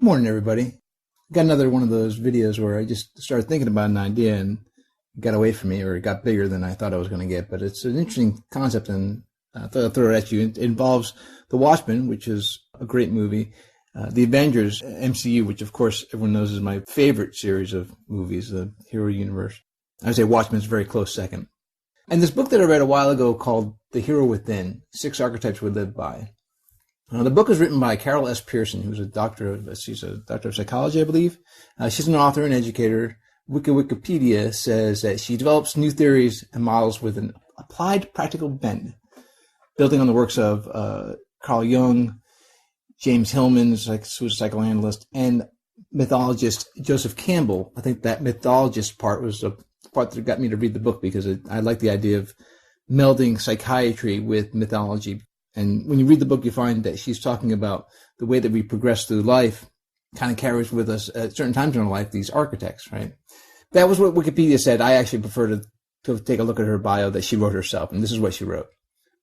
Morning, everybody. Got another one of those videos where I just started thinking about an idea and it got away from me, or it got bigger than I thought I was going to get. But it's an interesting concept, and I thought I'd throw it at you. It involves the Watchmen, which is a great movie, the Avengers, MCU, which of course everyone knows is my favorite series of movies, the hero universe. I would say Watchmen is a very close second. And this book that I read a while ago called The Hero Within, 6 Archetypes We Live By. The book was written by Carol S. Pearson, who's she's a doctor of psychology, I believe. She's an author and educator. Wikipedia says that she develops new theories and models with an applied practical bent, building on the works of Carl Jung, James Hillman, who's a psychoanalyst, and mythologist Joseph Campbell. I think that mythologist part was the part that got me to read the book, because I like the idea of melding psychiatry with mythology. And when you read the book, you find that she's talking about the way that we progress through life kind of carries with us at certain times in our life these archetypes, right? That was what Wikipedia said. I actually prefer to take a look at her bio that she wrote herself, and this is what she wrote.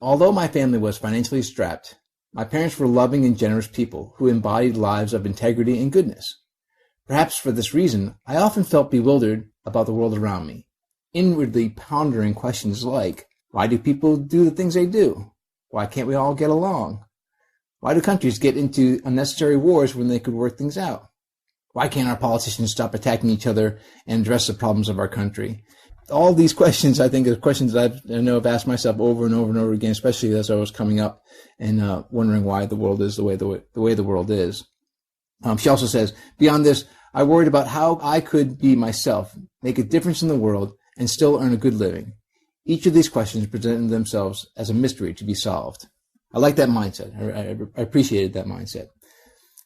Although my family was financially strapped, my parents were loving and generous people who embodied lives of integrity and goodness. Perhaps for this reason, I often felt bewildered about the world around me, inwardly pondering questions like, why do people do the things they do? Why can't we all get along? Why do countries get into unnecessary wars when they could work things out? Why can't our politicians stop attacking each other and address the problems of our country? All these questions, I think, are questions that I know I've asked myself over and over and over again, especially as I was coming up and wondering why the world is the way the world is. She also says, beyond this, I worried about how I could be myself, make a difference in the world, and still earn a good living. Each of these questions presented themselves as a mystery to be solved. I like that mindset. I appreciated that mindset.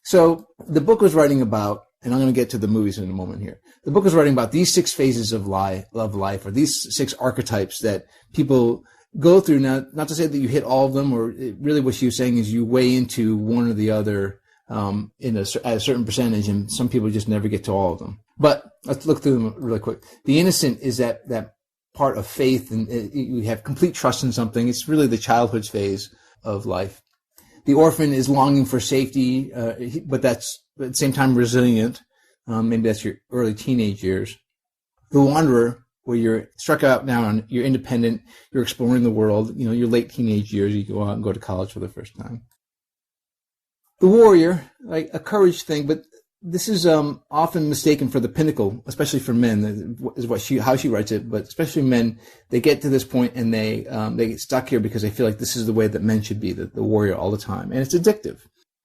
So the book was writing about, and I'm going to get to the movies in a moment here. The book was writing about these 6 phases of life, or these 6 archetypes that people go through. Now, not to say that you hit all of them, or really what she was saying is you weigh into one or the other at a certain percentage, and some people just never get to all of them. But let's look through them really quick. The innocent is that part of faith, and you have complete trust in something. It's really the childhood phase of life. The orphan is longing for safety, but that's at the same time resilient. Maybe that's your early teenage years. The wanderer, where you're struck out now, you're independent, you're exploring the world. Your late teenage years, you go out and go to college for the first time. The warrior, like a courage thing, but this is often mistaken for the pinnacle, especially for men, is how she writes it. But especially men, they get to this point and they get stuck here because they feel like this is the way that men should be, the warrior all the time, and it's addictive.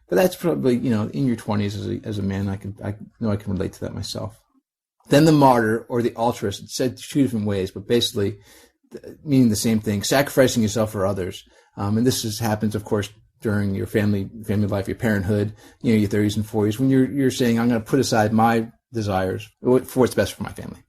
But that's probably in your 20s as a man. I know I can relate to that myself. Then the martyr or the altruist. It's said 2 different ways, but basically meaning the same thing: sacrificing yourself for others. And this happens, of course, during your family life, your parenthood, your 30s and 40s, when you're saying, I'm going to put aside my desires for what's best for my family.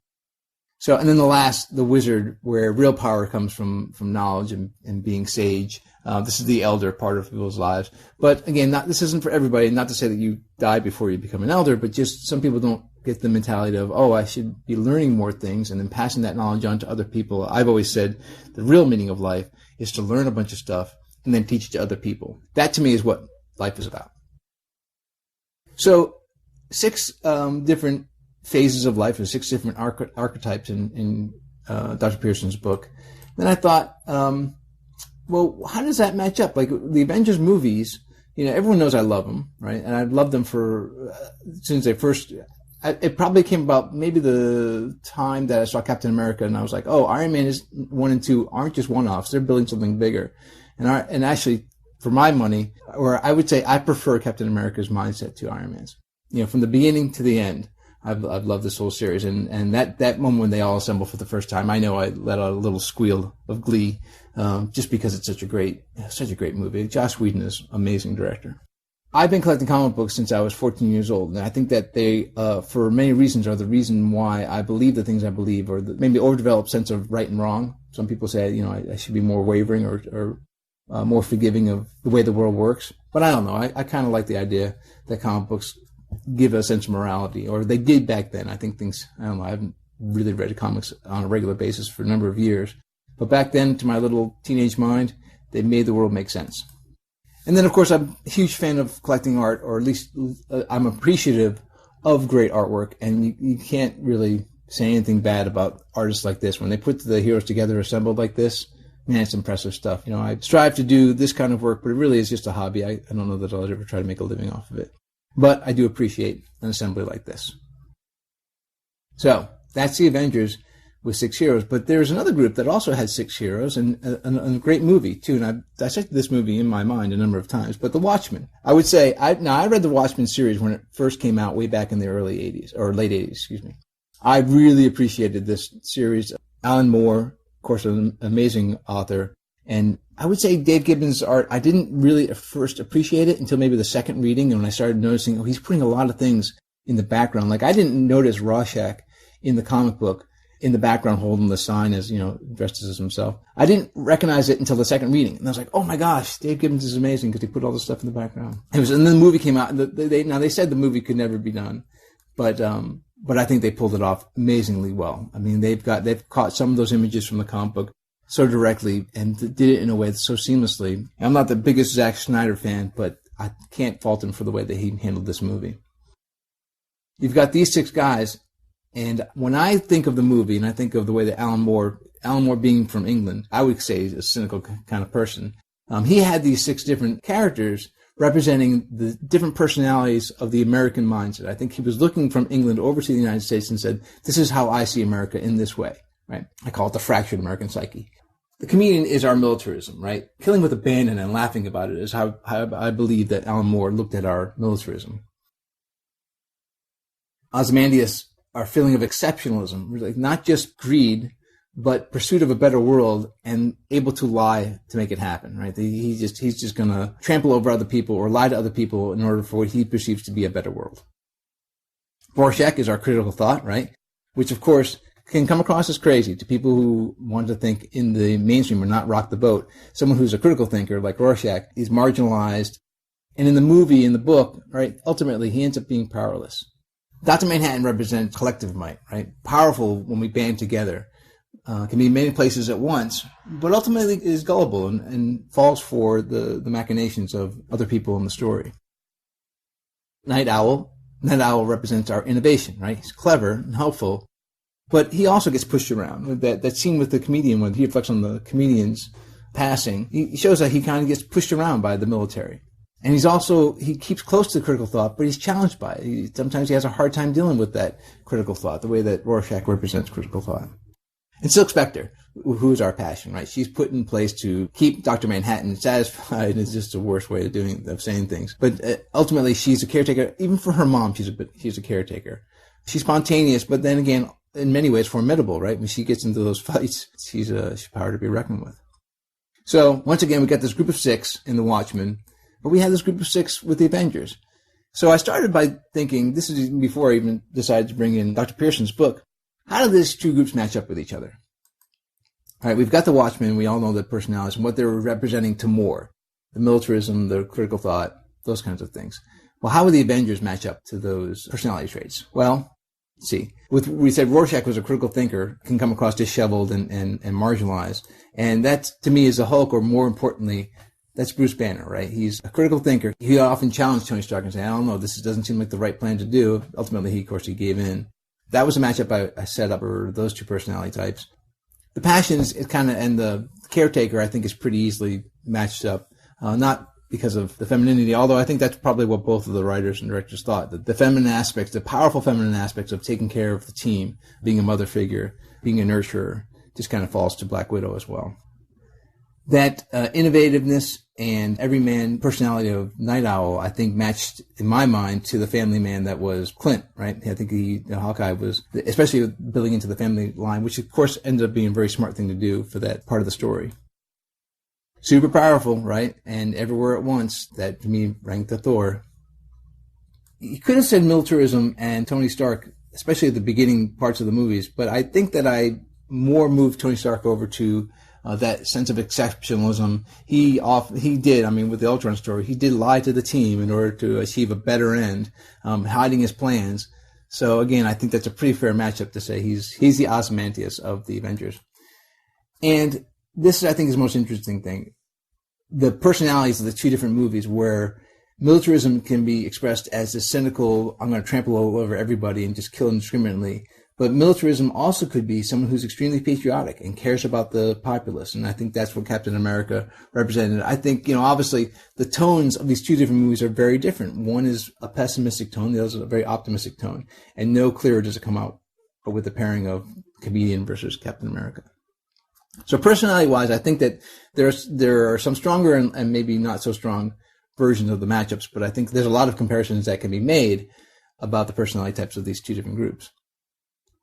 So, and then the wizard, where real power comes from knowledge and being sage. This is the elder part of people's lives. But again, this isn't for everybody. Not to say that you die before you become an elder, but just some people don't get the mentality of, I should be learning more things and then passing that knowledge on to other people. I've always said the real meaning of life is to learn a bunch of stuff and then teach it to other people. That, to me, is what life is about. So 6 different phases of life, or 6 different archetypes in Dr. Pearson's book. Then I thought, well, how does that match up? Like the Avengers movies, everyone knows I love them, right? And I've loved them since they first. It probably came about maybe the time that I saw Captain America, and I was like, Iron Man 1 and 2 aren't just one-offs; they're building something bigger. And actually, for my money, or I would say I prefer Captain America's mindset to Iron Man's. From the beginning to the end, I've loved this whole series. And that moment when they all assemble for the first time, I know I let out a little squeal of glee, just because it's such a great movie. Joss Whedon is an amazing director. I've been collecting comic books since I was 14 years old, and I think that they, for many reasons, are the reason why I believe the things I believe, or maybe overdeveloped sense of right and wrong. Some people say, I should be more wavering or more forgiving of the way the world works. But I don't know. I kind of like the idea that comic books give a sense of morality, or they did back then. I think I haven't really read comics on a regular basis for a number of years. But back then, to my little teenage mind, they made the world make sense. And then, of course, I'm a huge fan of collecting art, or at least I'm appreciative of great artwork, and you can't really say anything bad about artists like this. When they put the heroes together assembled like this, man, it's impressive stuff. I strive to do this kind of work, but it really is just a hobby. I don't know that I'll ever try to make a living off of it. But I do appreciate an assembly like this. So, that's the Avengers with 6 heroes. But there's another group that also had 6 heroes, and a great movie, too. And I've dissected this movie in my mind a number of times. But The Watchmen. I would say, I read the Watchmen series when it first came out way back in the early 80s, or late 80s, excuse me. I really appreciated this series. Alan Moore, of course, an amazing author. And I would say Dave Gibbons' art, I didn't really at first appreciate it until maybe the second reading, and when I started noticing, he's putting a lot of things in the background. Like, I didn't notice Rorschach in the comic book in the background holding the sign as, dressed as himself. I didn't recognize it until the second reading. And I was like, oh my gosh, Dave Gibbons is amazing because he put all this stuff in the background. And then the movie came out, and they said the movie could never be done. But I think they pulled it off amazingly well. I mean, they've caught some of those images from the comic book so directly and did it in a way that's so seamlessly. I'm not the biggest Zack Snyder fan, but I can't fault him for the way that he handled this movie. You've got these 6 guys, and when I think of the movie and I think of the way that Alan Moore being from England, I would say he's a cynical kind of person. He had these 6 different characters representing the different personalities of the American mindset. I think he was looking from England over to the United States and said, this is how I see America in this way, right? I call it the fractured American psyche. The comedian is our militarism, right? Killing with abandon and laughing about it is how I believe that Alan Moore looked at our militarism. Ozymandias, our feeling of exceptionalism, really not just greed, but pursuit of a better world and able to lie to make it happen, right? He's just going to trample over other people or lie to other people in order for what he perceives to be a better world. Rorschach is our critical thought, right? Which, of course, can come across as crazy to people who want to think in the mainstream or not rock the boat. Someone who's a critical thinker like Rorschach is marginalized. And in the movie, in the book, right, ultimately he ends up being powerless. Dr. Manhattan represents collective might, right? Powerful when we band together. Can be in many places at once, but ultimately is gullible and falls for the machinations of other people in the story. Night Owl represents our innovation, right? He's clever and helpful, but he also gets pushed around. That scene with the comedian, when he reflects on the comedian's passing, he shows that he kind of gets pushed around by the military. And he keeps close to critical thought, but he's challenged by it. Sometimes he has a hard time dealing with that critical thought, the way that Rorschach represents critical thought. And Silk Spectre, who is our passion, right? She's put in place to keep Dr. Manhattan satisfied. Is just the worst way of saying things. But ultimately, she's a caretaker. Even for her mom, she's a caretaker. She's spontaneous, but then again, in many ways, formidable, right? When she gets into those fights, she's power to be reckoned with. So once again, we got this group of 6 in the Watchmen, but we had this group of 6 with the Avengers. So I started by thinking, this is even before I even decided to bring in Dr. Pearson's book. How do these 2 groups match up with each other? All right, we've got the Watchmen. We all know their personalities and what they're representing to Moore. The militarism, the critical thought, those kinds of things. Well, how would the Avengers match up to those personality traits? Well, let's see. We said Rorschach was a critical thinker, can come across disheveled and marginalized. And that, to me, is the Hulk, or more importantly, that's Bruce Banner, right? He's a critical thinker. He often challenged Tony Stark and said, I don't know, this doesn't seem like the right plan to do. Ultimately, he gave in. That was a matchup I set up for those 2 personality types. The passions and the caretaker, I think, is pretty easily matched up. Not because of the femininity, although I think that's probably what both of the writers and directors thought. That the feminine aspects, the powerful feminine aspects of taking care of the team, being a mother figure, being a nurturer, just kind of falls to Black Widow as well. That innovativeness and everyman personality of Night Owl, I think, matched, in my mind, to the family man that was Clint, right? I think Hawkeye was, especially building into the family line, which of course ended up being a very smart thing to do for that part of the story. Super powerful, right? And everywhere at once, that to me ranked to Thor. You could have said militarism and Tony Stark, especially at the beginning parts of the movies, but I think that I more moved Tony Stark over to that sense of exceptionalism. He did, with the Ultron story, he did lie to the team in order to achieve a better end, hiding his plans. So again, I think that's a pretty fair matchup to say he's the Ozymandias of the Avengers. And this, I think, is the most interesting thing. the personalities of the two different movies, where militarism can be expressed as a cynical, I'm going to trample all over everybody and just kill indiscriminately. But militarism also could be someone who's extremely patriotic and cares about the populace. And I think that's what Captain America represented. I think, obviously the tones of these two different movies are very different. One is a pessimistic tone. The other is a very optimistic tone. And no clearer does it come out but with the pairing of comedian versus Captain America. So personality-wise, I think that there are some stronger and maybe not so strong versions of the matchups, but I think there's a lot of comparisons that can be made about the personality types of these two different groups.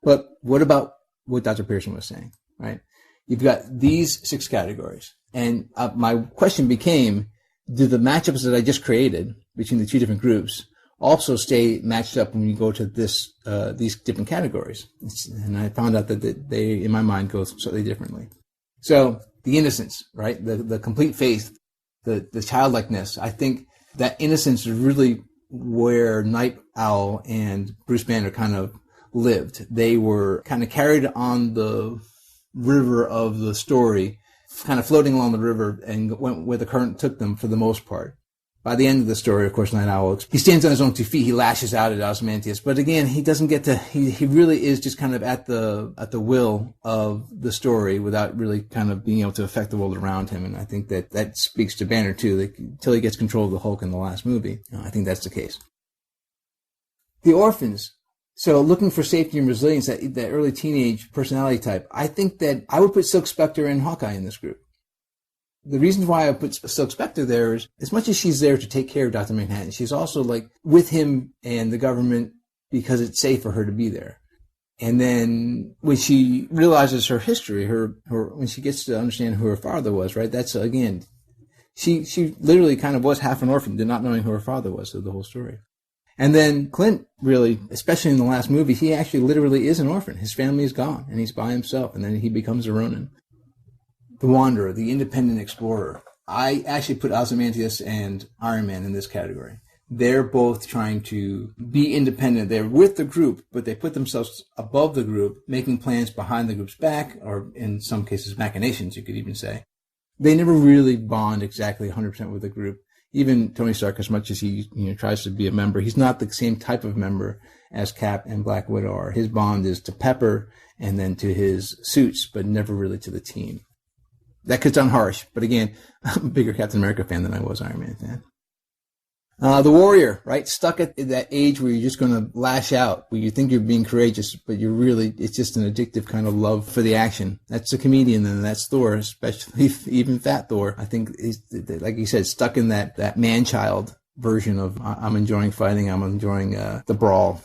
But what about what Dr. Pearson was saying, right? You've got these 6 categories. And my question became, do the matchups that I just created between the two different groups also stay matched up when you go to these different categories? And I found out that they, in my mind, go slightly differently. So the innocence, right? The complete faith, the childlikeness. I think that innocence is really where Night Owl and Bruce Banner kind of lived. They were kind of carried on the river of the story, kind of floating along the river and went where the current took them for the most part. By the end of the story, of course, Night Owl, he stands on his own 2 feet. He lashes out at Ozymandias. But again, he doesn't get to, he really is just kind of at the will of the story without really kind of being able to affect the world around him. And I think that speaks to Banner too, until he gets control of the Hulk in the last movie. I think that's the case. The orphans. So looking for safety and resilience, that early teenage personality type, I think that I would put Silk Spectre and Hawkeye in this group. The reason why I put Silk Spectre there is, as much as she's there to take care of Dr. Manhattan, she's also like with him and the government because it's safe for her to be there. And then when she realizes her history, when she gets to understand who her father was, right? That's, again, she literally kind of was half an orphan, not knowing who her father was through the whole story. And then Clint, really, especially in the last movie, he actually literally is an orphan. His family is gone, and he's by himself, and then he becomes a Ronin. The Wanderer, the independent explorer. I actually put Ozymandias and Iron Man in this category. They're both trying to be independent. They're with the group, but they put themselves above the group, making plans behind the group's back, or in some cases, machinations, you could even say. They never really bond exactly 100% with the group. Even Tony Stark, as much as he tries to be a member, he's not the same type of member as Cap and Black Widow are. His bond is to Pepper and then to his suits, but never really to the team. That could sound harsh, but again, I'm a bigger Captain America fan than I was Iron Man fan. The warrior, right? Stuck at that age where you're just going to lash out, where you think you're being courageous, but it's just an addictive kind of love for the action. That's a comedian, and that's Thor, especially even Fat Thor. I think he's, like you said, stuck in that man-child version of I'm enjoying fighting, I'm enjoying the brawl.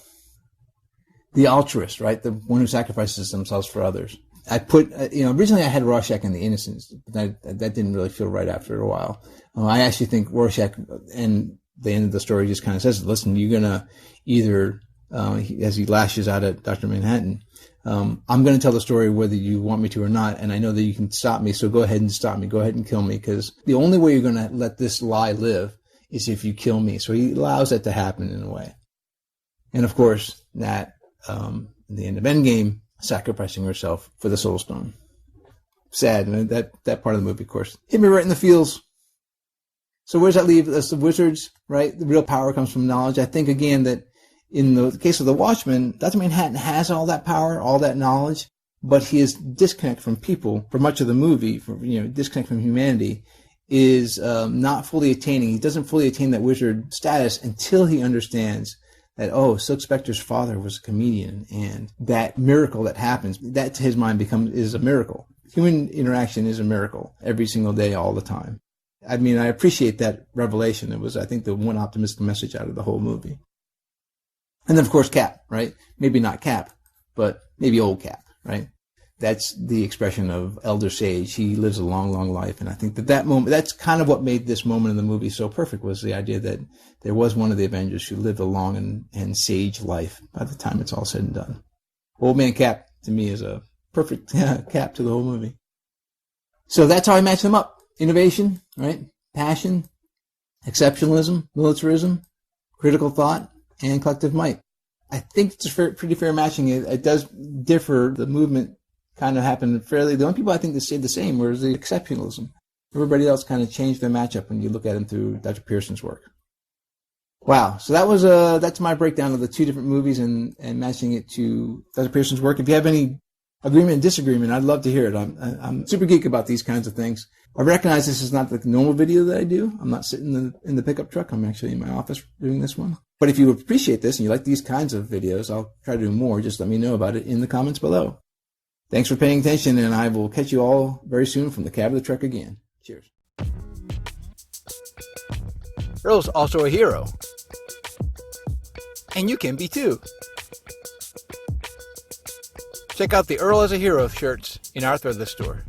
The altruist, right? The one who sacrifices themselves for others. I put, originally I had Rorschach and the Innocents, but that didn't really feel right after a while. I actually think Rorschach and the end of the story just kind of says, listen, you're going to either, as he lashes out at Dr. Manhattan, I'm going to tell the story whether you want me to or not, and I know that you can stop me, so go ahead and stop me. Go ahead and kill me, because the only way you're going to let this lie live is if you kill me. So he allows that to happen in a way. And of course, Nat, in the end of Endgame, sacrificing herself for the Soul Stone. Sad. And that part of the movie, of course, hit me right in the feels. So where does that leave us? The wizards, right? The real power comes from knowledge. I think, again, that in the case of the Watchmen, Dr. Manhattan has all that power, all that knowledge, but his disconnect from people for much of the movie, disconnect from humanity, is not fully attaining. He doesn't fully attain that wizard status until he understands that, Silk Spectre's father was a comedian, and that miracle that happens, that to his mind is a miracle. Human interaction is a miracle every single day, all the time. I mean, I appreciate that revelation. It was, I think, the one optimistic message out of the whole movie. And then, of course, Cap, right? Maybe not Cap, but maybe old Cap, right? That's the expression of elder sage. He lives a long, long life. And I think that moment, that's kind of what made this moment in the movie so perfect, was the idea that there was one of the Avengers who lived a long and sage life by the time it's all said and done. Old Man Cap, to me, is a perfect cap to the whole movie. So that's how I match them up. Innovation, right? Passion, exceptionalism, militarism, critical thought, and collective might. I think it's a pretty fair matching. It does differ. The movement kind of happened fairly. The only people I think that stayed the same was the exceptionalism. everybody else kind of changed their matchup when you look at them through Dr. Pearson's work. Wow, so that's my breakdown of the two different movies and matching it to Dr. Pearson's work. If you have any agreement and disagreement, I'd love to hear it. I'm super geek about these kinds of things. I recognize this is not the normal video that I do. I'm not sitting in the pickup truck. I'm actually in my office doing this one. But if you appreciate this and you like these kinds of videos, I'll try to do more. Just let me know about it in the comments below. Thanks for paying attention, and I will catch you all very soon from the cab of the truck again. Cheers. Earl's also a hero. And you can be too. Check out the Earl as a Hero shirts in our threadless store.